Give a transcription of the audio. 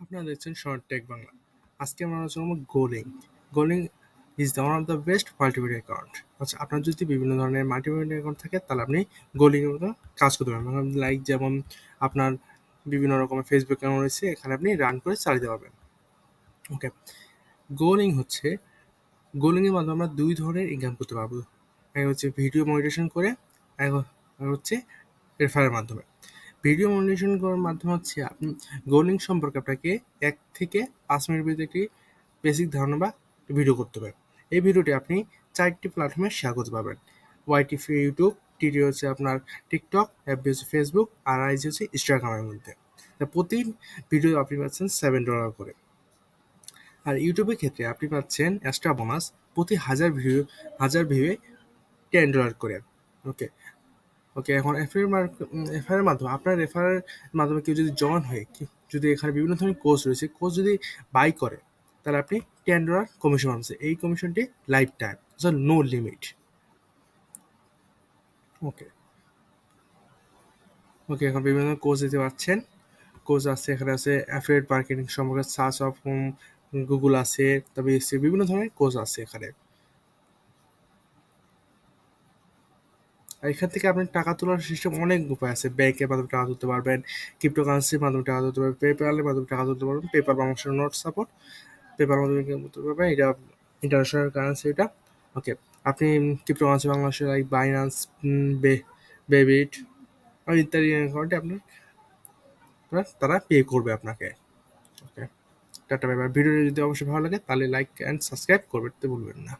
আপনারা দেখছেন short take Bangla. আজকে আমরা আলোচনা করব goling. Goling is the one of the best multimedia account. আচ্ছা, আপনার যদি বিভিন্ন ধরনের মাল্টিমিডিয়া অ্যাকাউন্ট থাকে তাহলে আপনি গোলিং এর মতো কাজ করতে পারবেন। লাইক যেমন আপনার বিভিন্ন রকমের ফেসবুক অ্যাকাউন্ট রয়েছে, এখানে আপনি রান করে চালাতে পারবেন। ওকে, গোলিং হচ্ছে গোলিং এর মাধ্যমে আমরা দুই ধরনের ইনকাম করতে পারবো। এক হচ্ছে ভিডিও মনিটাইজেশন করে, এক হচ্ছে রেফারের মাধ্যমে। ভিডিও মনিটাইজেশন করার মাধ্যমে হচ্ছে আপনি গোলিং সম্পর্কে আপনাকে ১ থেকে ৫ মিনিটের ভিতরে একটি বেসিক ধারণা বা ভিডিও করতে হবে। এই ভিডিওটি আপনি ৪ টি প্ল্যাটফর্মে শেয়ার করতে পারবেন। ওয়াইটি ইউটিউব, টিটি হচ্ছে আপনার টিকটক, এফবি হচ্ছে ফেসবুক, আর আইজি হচ্ছে ইনস্টাগ্রামের মধ্যে। প্রতি ভিডিও আপনি পাচ্ছেন $7 করে। আর ইউটিউবের ক্ষেত্রে আপনি পাচ্ছেন এক্সট্রা বোনাস প্রতি হাজার ভিউয়ে $10 করে। ওকে, ওকে, এখন রেফারের মাধ্যমে আপনার রেফারের মাধ্যমে কেউ যদি জয়েন হয়, যদি এখানে বিভিন্ন ধরনের কোর্স রয়েছে, কোর্স যদি বাই করে তাহলে আপনি $10 কমিশন পাচ্ছেন। এই কমিশনটি লাইফ টাইম, নো লিমিট। ওকে, ওকে, এখন বিভিন্ন কোর্স দিতে পারছেন। কোর্স আছে, এখানে আছে অ্যাফিলিয়েট মার্কেটিং সম্পর্কে, সার্চ অফ গুগল আছে, তবে বিভিন্ন ধরনের কোর্স আছে এখানে। আর এখান থেকে আপনি টাকা তোলার সিস্টেম অনেক উপায় আছে। ব্যাংকের মাধ্যমে টাকা তুলতে পারবেন, ক্রিপ্টোকারেন্সির মাধ্যমে টাকা তুলতে পারবেন, পেপ্যালের মাধ্যমে টাকা তুলতে পারবেন। পেপ্যাল বাংলাদেশের নট সাপোর্ট, পেপ্যাল মাধ্যমে ইনকাম করতে পারবেন। এটা ইন্টারন্যাশনাল কারেন্সি এটা। ওকে, আপনি ক্রিপ্টোকারেন্সি বাংলাদেশের লাইক বাইন্যান্স, বেবিট আর ইত্যাদি অ্যাকাউন্টে তারা পে করবে আপনাকে। ওকে, টাটা, বাই বাই। ভিডিওটি যদি অবশ্যই ভালো লাগে তাহলে লাইক অ্যান্ড সাবস্ক্রাইব করতে ভুলবেন না।